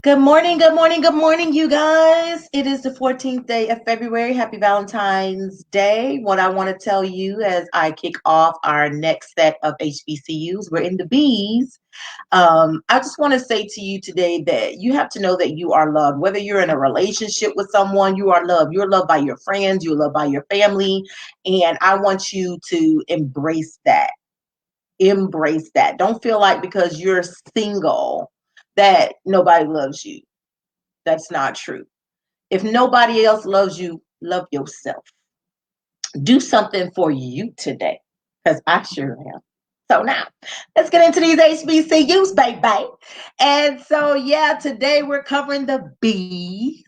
Good morning, good morning, good morning, you guys. It is the 14th day of February. Happy Valentine's Day. What I want to tell you as I kick off our next set of HBCUs, we're in the B's. I just want to say to you today that you have to know that you are loved. Whether you're in a relationship with someone, you are loved. You're loved by your friends, you're loved by your family. And I want you to embrace that. Embrace that. Don't feel like because you're single that nobody loves you. That's not true. If nobody else loves you, love yourself. Do something for you today, because I sure am. So now, let's get into these HBCUs, baby. And so, yeah, today we're covering the B's.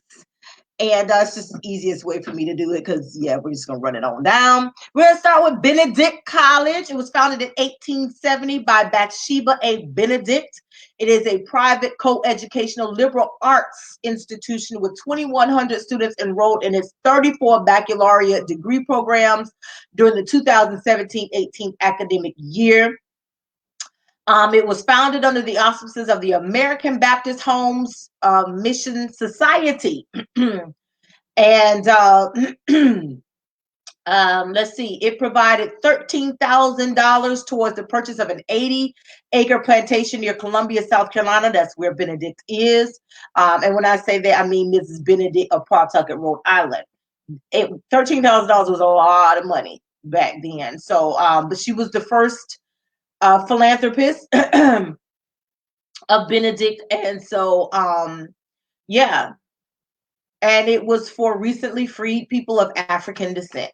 And it's just the easiest way for me to do it because, yeah, we're just going to run it on down. We're going to start with Benedict College. It was founded in 1870 by Bathsheba A. Benedict. It is a private co-educational liberal arts institution with 2,100 students enrolled in its 34 baccalaureate degree programs during the 2017-18 academic year. It was founded under the auspices of the American Baptist Homes Mission Society. And let's see, it provided $13,000 towards the purchase of an 80-acre plantation near Columbia, South Carolina. That's where Benedict is. And when I say that, I mean Mrs. Benedict of Pawtucket, Rhode Island. $13,000 was a lot of money back then. So, but she was the first philanthropist of Benedict. And so, yeah. And it was for recently freed people of African descent.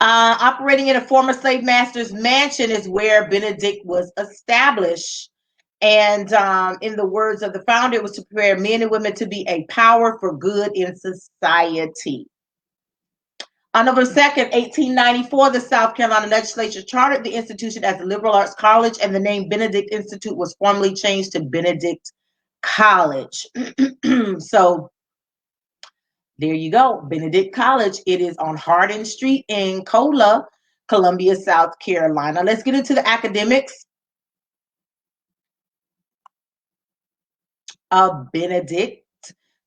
Operating in a former slave master's mansion is where Benedict was established. And in the words of the founder, it was to prepare men and women to be a power for good in society. On November 2nd, 1894, the South Carolina legislature chartered the institution as a liberal arts college, and the name Benedict Institute was formally changed to Benedict College. So there you go, Benedict College. It is on Hardin Street in Cola, Columbia, South Carolina. Let's get into the academics of Benedict.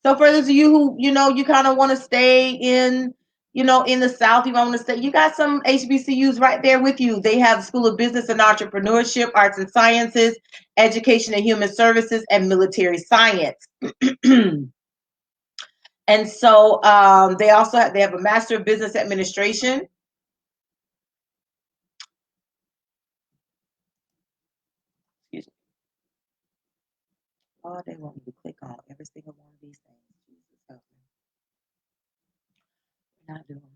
So for those of you who, you kind of want to stay in, in the South, you want to stay, you got some HBCUs right there with you. They have the School of Business and Entrepreneurship, Arts and Sciences, Education and Human Services, and Military Science. And so they have a Master of Business Administration. Excuse me. Oh, they want me to click on every single one of these things. Jesus help me. We're not doing that.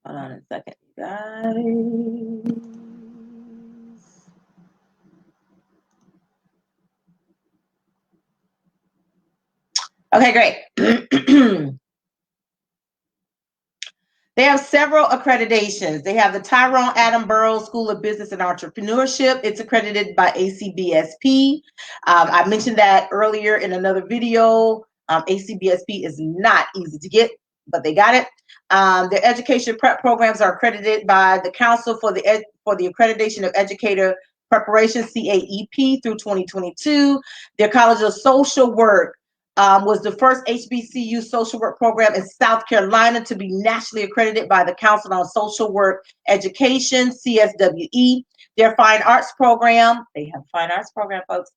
Hold on a second, you guys. Okay, great. They have several accreditations. They have the Tyrone Attenborough School of Business and Entrepreneurship. It's accredited by ACBSP. I mentioned that earlier in another video. ACBSP is not easy to get, but they got it. Their education prep programs are accredited by the Council for the Accreditation of Educator Preparation, CAEP, through 2022. Their College of Social Work was the first HBCU social work program in South Carolina to be nationally accredited by the Council on Social Work Education, CSWE. Their fine arts program, they have a fine arts program, folks,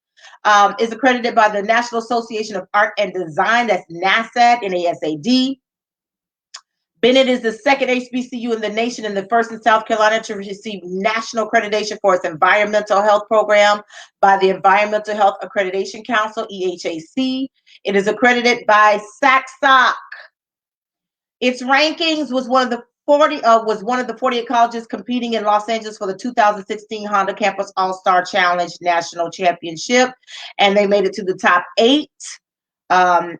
is accredited by the National Association of Art and Design, that's NASAD, NASAD. Bennett is the second HBCU in the nation and the first in South Carolina to receive national accreditation for its environmental health program by the Environmental Health Accreditation Council, EHAC. It is accredited by SACSOC. Its rankings was one of the 48 colleges competing in Los Angeles for the 2016 Honda Campus All-Star Challenge National Championship, and they made it to the top 8.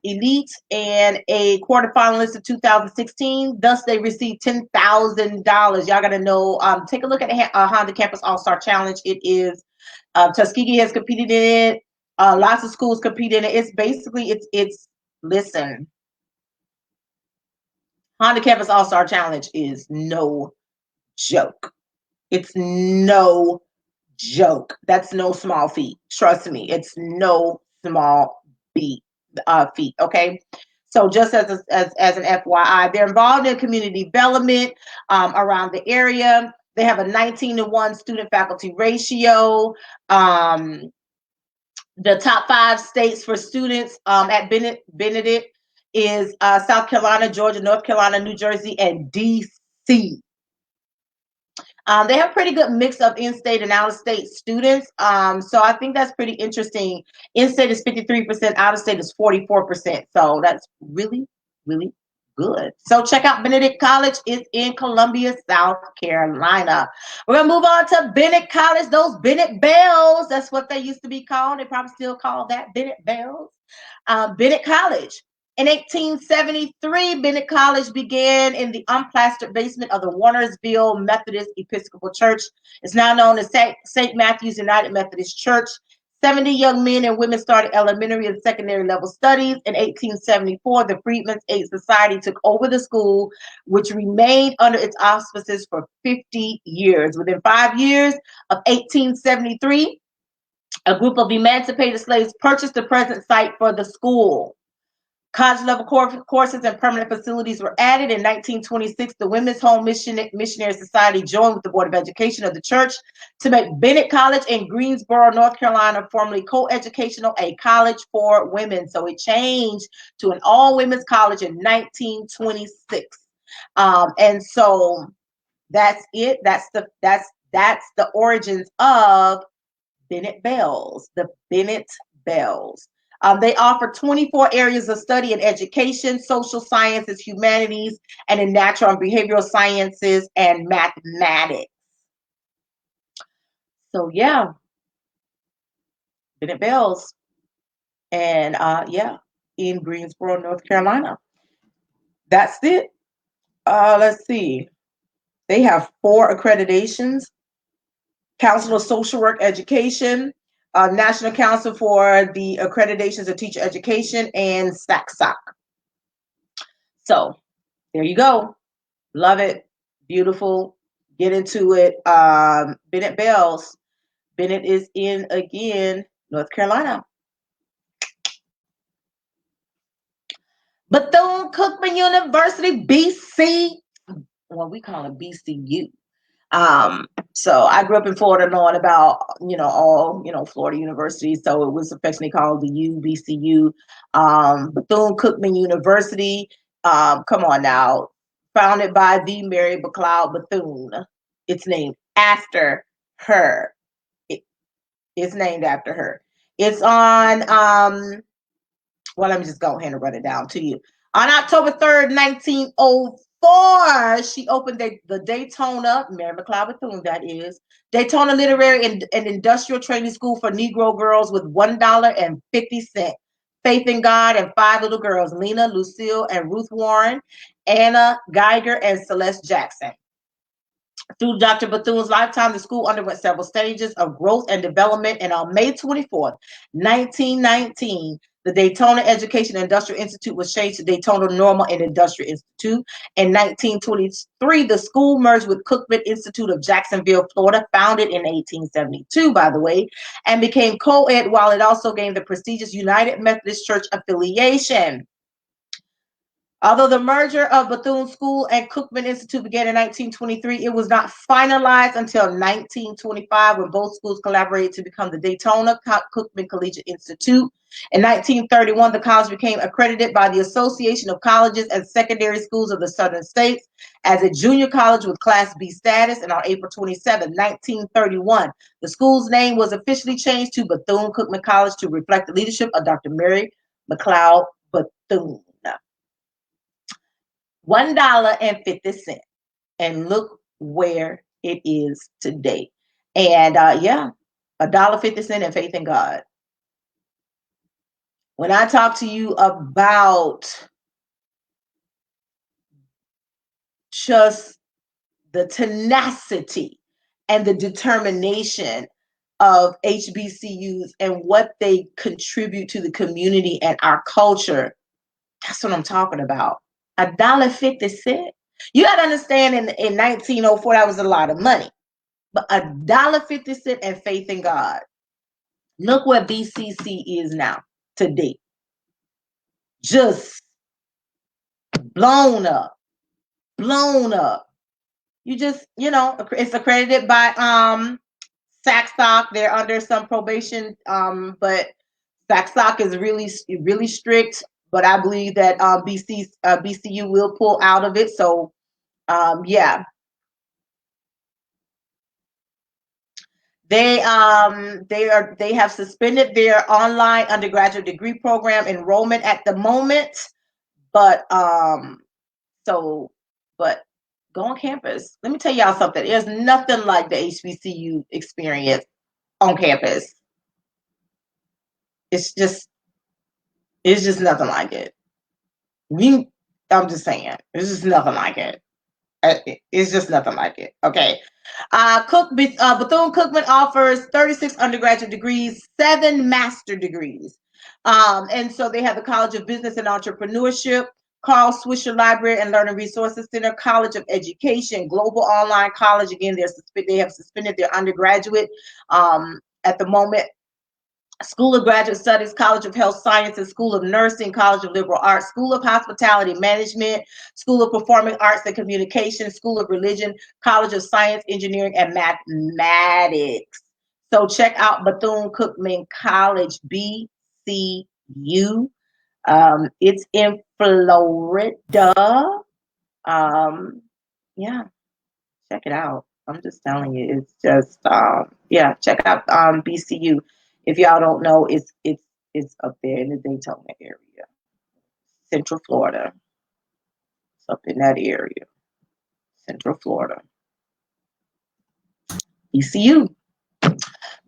Elite and a quarterfinalist of 2016. Thus, they received $10,000. Y'all got to know. Take a look at the Honda Campus All-Star Challenge. It is Tuskegee has competed in it. Lots of schools compete in it. It's basically it's listen. Honda Campus All-Star Challenge is no joke. It's no joke. That's no small feat. Trust me, it's no small feat. Okay. So just as an FYI, they're involved in community development around the area. They have a 19-to-1 student-faculty ratio. The top 5 states for students at Benedict is South Carolina, Georgia, North Carolina, New Jersey, and DC. They have a pretty good mix of in-state and out-of-state students. So I think that's pretty interesting. In-state is 53%, out-of-state is 44%. So that's really, really good. So check out Benedict College. It's in Columbia, South Carolina. We're going to move on to Bennett College. Those Bennett Bells, that's what they used to be called. They probably still call that Bennett Bells. Bennett College. In 1873, Bennett College began in the unplastered basement of the Warnersville Methodist Episcopal Church. It's now known as St. Matthew's United Methodist Church. 70 young men and women started elementary and secondary level studies. In 1874, the Freedmen's Aid Society took over the school, which remained under its auspices for 50 years. Within 5 years of 1873, a group of emancipated slaves purchased the present site for the school. College level courses and permanent facilities were added. In 1926, the Women's Home Missionary Society joined with the Board of Education of the church to make Bennett College in Greensboro, North Carolina, formerly co-educational, a college for women. So it changed to an all-women's college in 1926. And so that's it. That's the origins of Bennett Bells, the Bennett Bells. They offer 24 areas of study in education, social sciences, humanities, and in natural and behavioral sciences and mathematics. So yeah, Bennett Bells, and in Greensboro, North Carolina. That's it. Let's see. They have 4 accreditations: Council of Social Work Education, National Council for the Accreditations of Teacher Education, and SACSOC. So there you go. Love it. Beautiful. Get into it. Bennett Bells. Bennett is in, again, North Carolina. Bethune-Cookman University, BC. Well, we call it BCU. So I grew up in Florida, knowing about, all, Florida universities. So it was affectionately called the UBCU. Bethune-Cookman University. Come on now. Founded by the Mary McLeod Bethune. It's named after her. It's named after her. It's on, let me just go ahead and run it down to you. On October 3rd, 1904, she opened the Daytona, Mary McLeod Bethune, that is, Daytona Literary and Industrial Training School for Negro girls with $1.50. Faith in God, and 5 little girls, Lena, Lucille, and Ruth Warren, Anna Geiger, and Celeste Jackson. Through Dr. Bethune's lifetime, the school underwent several stages of growth and development, and on May 24th, 1919, the Daytona Education and Industrial Institute was changed to Daytona Normal and Industrial Institute. In 1923, the school merged with Cookman Institute of Jacksonville, Florida, founded in 1872, by the way, and became co-ed, while it also gained the prestigious United Methodist Church affiliation. Although the merger of Bethune School and Cookman Institute began in 1923, it was not finalized until 1925, when both schools collaborated to become the Daytona Cookman Collegiate Institute. In 1931, the college became accredited by the Association of Colleges and Secondary Schools of the Southern States as a junior college with Class B status, and on April 27, 1931, the school's name was officially changed to Bethune-Cookman College to reflect the leadership of Dr. Mary McLeod Bethune. $1.50, and look where it is today. And $1.50 and faith in God. When I talk to you about just the tenacity and the determination of HBCUs and what they contribute to the community and our culture, that's what I'm talking about. $1.50. You got to understand in 1904, that was a lot of money. But $1.50 and faith in God. Look where BCC is now today. Just blown up. Blown up. You just, it's accredited by SACSOC. They're under some probation, but SACSOC is really strict. But I believe that BCU will pull out of it. So, yeah. They have suspended their online undergraduate degree program enrollment at the moment, but go on campus. Let me tell y'all something. There's nothing like the HBCU experience on campus. It's just nothing like it. I'm just saying, it's just nothing like it. It's just nothing like it. Okay. Bethune-Cookman offers 36 undergraduate degrees, 7 master degrees. And so they have the College of Business and Entrepreneurship, Carl Swisher Library and Learning Resources Center, College of Education, Global Online College. Again, they have suspended their undergraduate at the moment. School of Graduate Studies, College of Health Sciences, School of Nursing, College of Liberal Arts, School of Hospitality Management, School of Performing Arts and Communication, School of Religion, College of Science, Engineering, and Mathematics. So check out Bethune-Cookman College, BCU. It's in Florida. Yeah, check it out. I'm just telling you, it's just yeah, check out BCU. If y'all don't know, it's up there in the Daytona area, Central Florida. It's up in that area, Central Florida. ECU.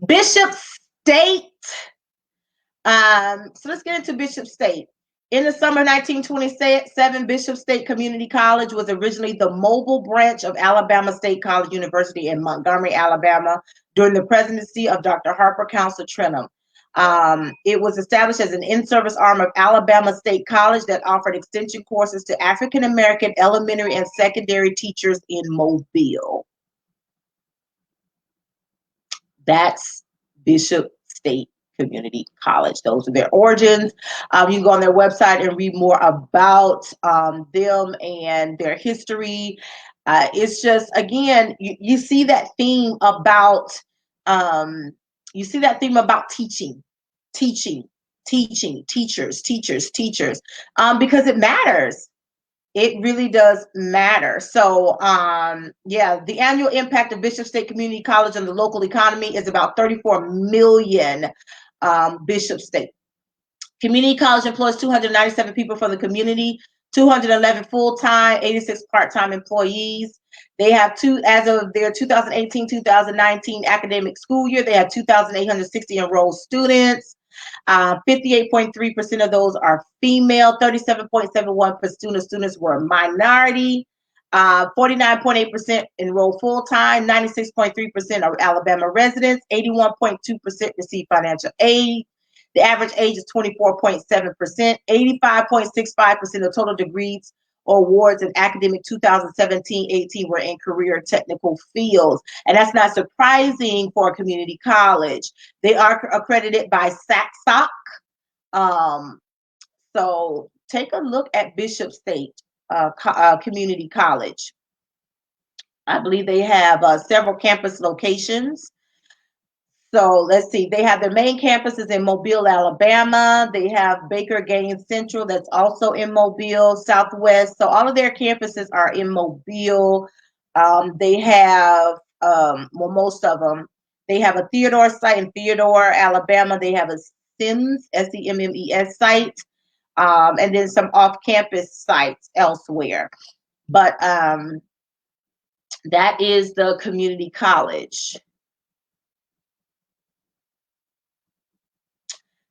Bishop State. So let's get into Bishop State. In the summer of 1927, Bishop State Community College was originally the mobile branch of Alabama State College University in Montgomery, Alabama, during the presidency of Dr. Harper Council Trenum. It was established as an in-service arm of Alabama State College that offered extension courses to African-American elementary and secondary teachers in Mobile. That's Bishop State Community College. Those are their origins. You can go on their website and read more about them and their history. It's just, again, you see that theme about teaching, teachers, because it matters. It really does matter. So, yeah, the annual impact of Bishop State Community College on the local economy is about 34 million. Bishop State Community College employs 297 people from the community, 211 full-time, 86 part-time employees. They have as of their 2018-2019 academic school year, they have 2,860 enrolled students. 58.3% of those are female, 37.71% of students were minority, 49.8% enrolled full-time, 96.3% are Alabama residents, 81.2% receive financial aid. The average age is 24.7%, 85.65% of total degrees or awards in academic 2017-18 were in career technical fields. And that's not surprising for a community college. They are accredited by SACSOC. So take a look at Bishop State Community College. I believe they have several campus locations. So let's see, they have their main campuses in Mobile, Alabama. They have Baker Gaines Central, that's also in Mobile, Southwest. So all of their campuses are in Mobile. They have, most of them, they have a Theodore site in Theodore, Alabama. They have a SEMS, SEMMES site, and then some off-campus sites elsewhere. But that is the community college.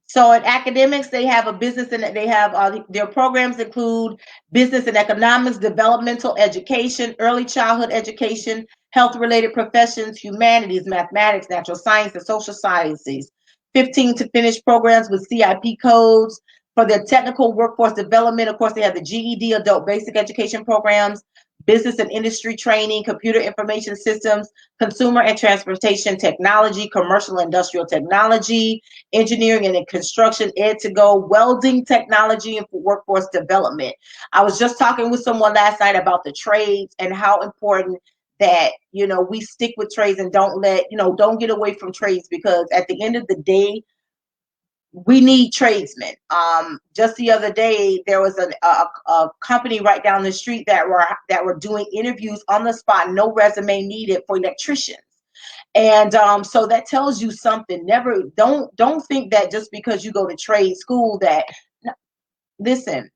So in academics, they have a business, and they have their programs include business and economics, developmental education, early childhood education, health-related professions, humanities, mathematics, natural science, and social sciences. 15 to finish programs with CIP codes, For their technical workforce development, of course, they have the GED, adult basic education programs, business and industry training, computer information systems, consumer and transportation technology, commercial and industrial technology, engineering and construction, ed2go, welding technology, and workforce development. I was just talking with someone last night about the trades and how important that, you know, we stick with trades and don't let, you know, don't get away from trades, because at the end of the day, we need tradesmen. Just the other day, there was a company right down the street that were doing interviews on the spot, no resume needed, for electricians. And so that tells you something. Never don't think that just because you go to trade school that, listen.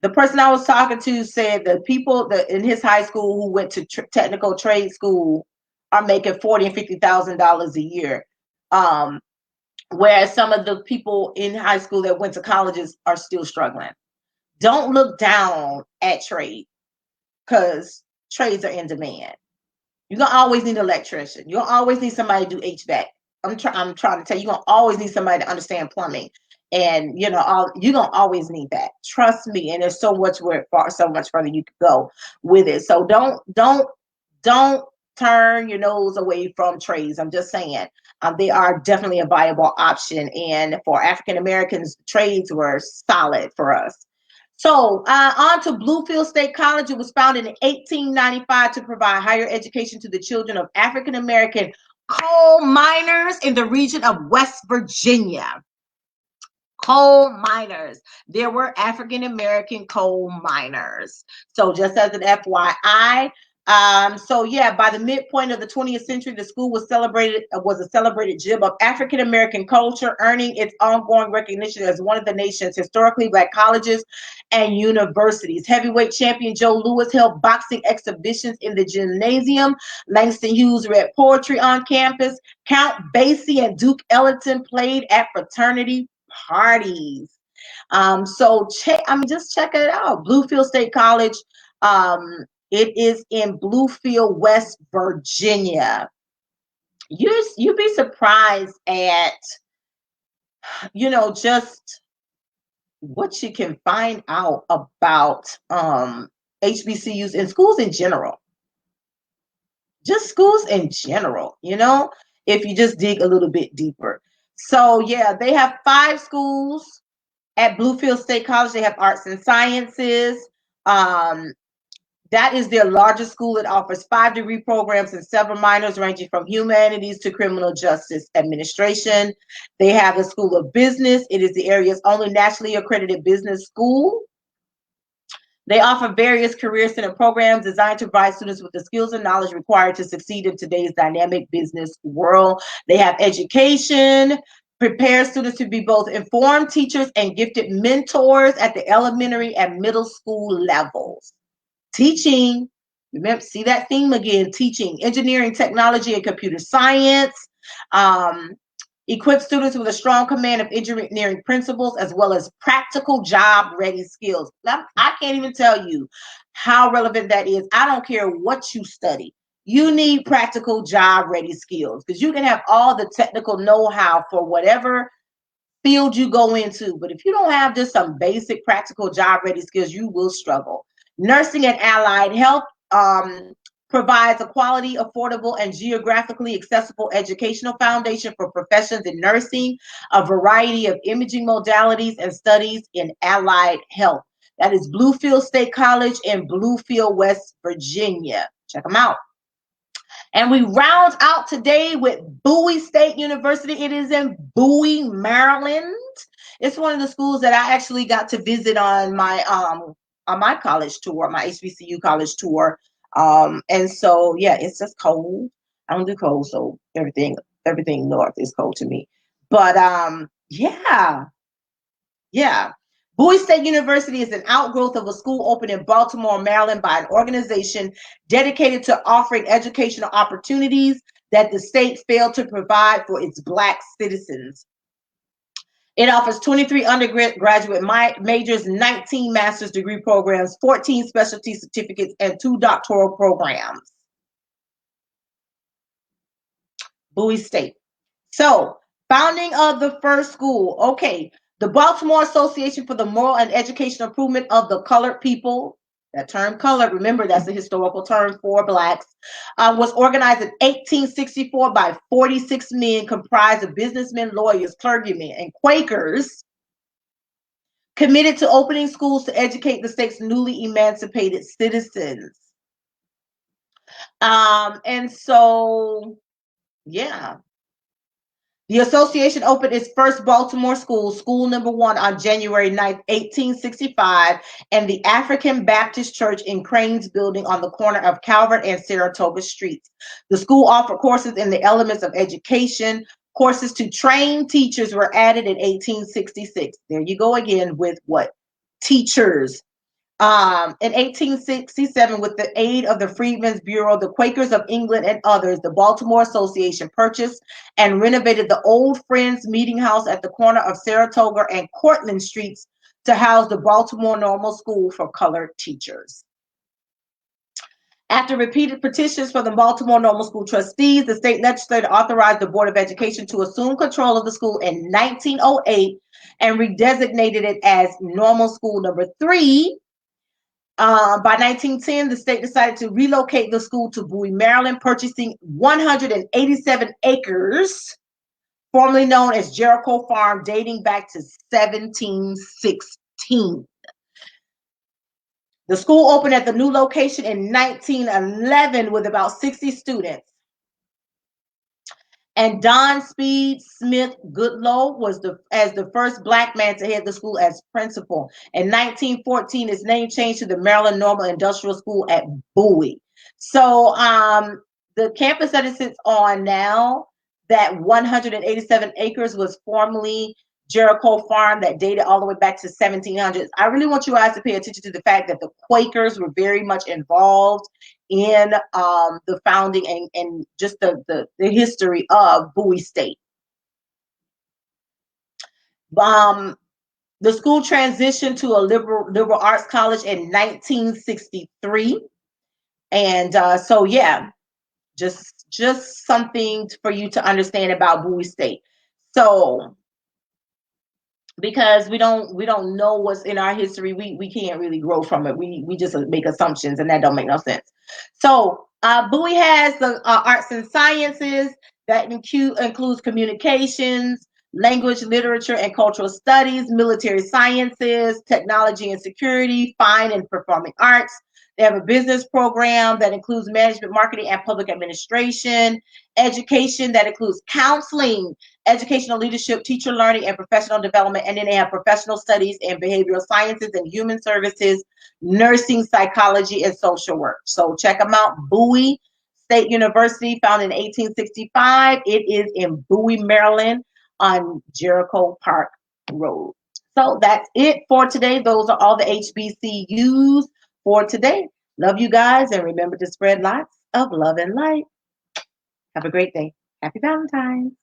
The person I was talking to said the people that in his high school who went to technical trade school are making $40,000 and $50,000 a year. Whereas some of the people in high school that went to colleges are still struggling. Don't look down at trade, because trades are in demand. You're going to always need an electrician. You're going to always need somebody to do HVAC. I'm trying to tell you, you're going to always need somebody to understand plumbing. And, you know, you're going to always need that. Trust me. And there's so much further you could go with it. So don't turn your nose away from trades. I'm just saying, they are definitely a viable option. And for African Americans, trades were solid for us. So on to Bluefield State College. It was founded in 1895 to provide higher education to the children of African American coal miners in the region of West Virginia. Coal miners. There were African American coal miners. So just as an FYI, so yeah, by the midpoint of the 20th century, the school was a celebrated gem of African American culture, earning its ongoing recognition as one of the nation's historically Black colleges and universities. Heavyweight champion Joe Louis held boxing exhibitions in the gymnasium. Langston Hughes read poetry on campus. Count Basie and Duke Ellington played at fraternity parties. So just check it out. Bluefield State College. It is in Bluefield, West Virginia. You'd be surprised at, you know, just what you can find out about HBCUs and schools in general. Just schools in general, you know, if you just dig a little bit deeper. So yeah, they have 5 schools at Bluefield State College. They have arts and sciences. That is their largest school. It offers 5 degree programs and several minors ranging from humanities to criminal justice administration. They have a School of Business. It is the area's only nationally accredited business school. They offer various career center programs designed to provide students with the skills and knowledge required to succeed in today's dynamic business world. They have education, prepare students to be both informed teachers and gifted mentors at the elementary and middle school levels. Teaching, remember, see that theme again, teaching, engineering, technology, and computer science. Equip students with a strong command of engineering principles as well as practical job-ready skills. I can't even tell you how relevant that is. I don't care what you study. You need practical job-ready skills, because you can have all the technical know-how for whatever field you go into. But if you don't have just some basic practical job-ready skills, you will struggle. Nursing and allied health provides a quality, affordable, and geographically accessible educational foundation for professions in nursing, a variety of imaging modalities, and studies in allied health. That is Bluefield State College in Bluefield, West Virginia. Check them out. And we round out today with Bowie State University. It is in Bowie, Maryland. It's one of the schools that I actually got to visit on my college tour, my HBCU college tour. And so yeah, it's just cold. I don't do cold, so everything north is cold to me. But yeah. Bowie State University is an outgrowth of a school opened in Baltimore, Maryland by an organization dedicated to offering educational opportunities that the state failed to provide for its Black citizens. It offers 23 undergraduate majors, 19 master's degree programs, 14 specialty certificates, and 2 doctoral programs. Bowie State. So, founding of the first school. Okay, The Baltimore Association for the Moral and Educational Improvement of the Colored People, that term colored, remember that's a historical term for blacks, was organized in 1864 by 46 men comprised of businessmen, lawyers, clergymen, and Quakers, committed to opening schools to educate the state's newly emancipated citizens. And so, yeah. The association opened its first Baltimore school, School Number 1, on January 9th, 1865, and the African Baptist Church in Crane's Building on the corner of Calvert and Saratoga Streets. The school offered courses in the elements of education. Courses to train teachers were added in 1866. There you go again with what? Teachers. In 1867, with the aid of the Freedmen's Bureau, the Quakers of England, and others, the Baltimore Association purchased and renovated the old Friends Meeting House at the corner of Saratoga and Cortlandt Streets to house the Baltimore Normal School for colored teachers. After repeated petitions from the Baltimore Normal School trustees, the state legislature authorized the Board of Education to assume control of the school in 1908 and redesignated it as Normal School Number 3. By 1910, the state decided to relocate the school to Bowie, Maryland, purchasing 187 acres, formerly known as Jericho Farm, dating back to 1716. The school opened at the new location in 1911 with about 60 students. And Don Speed Smith Goodloe was the first black man to head the school as principal. In 1914, its name changed to the Maryland Normal Industrial School at Bowie. So the campus that it sits on now, that 187 acres, was formerly Jericho Farm, that dated all the way back to 1700s. I really want you guys to pay attention to the fact that the Quakers were very much involved in the founding and just the history of Bowie State. The school transitioned to a liberal arts college in 1963. And so, yeah, just something for you to understand about Bowie State. So, because we don't know what's in our history, we can't really grow from it. We just make assumptions, and that don't make no sense. So Bowie has the arts and sciences that includes communications, language, literature, and cultural studies, military sciences, technology and security, fine and performing arts. They have a business program that includes management, marketing, and public administration, education that includes counseling, educational leadership, teacher learning, and professional development. And then they have professional studies in behavioral sciences and human services, nursing, psychology, and social work. So check them out. Bowie State University, founded in 1865. It is in Bowie, Maryland, on Jericho Park Road. So that's it for today. Those are all the HBCUs for today. Love you guys, and remember to spread lots of love and light. Have a great day. Happy Valentine's.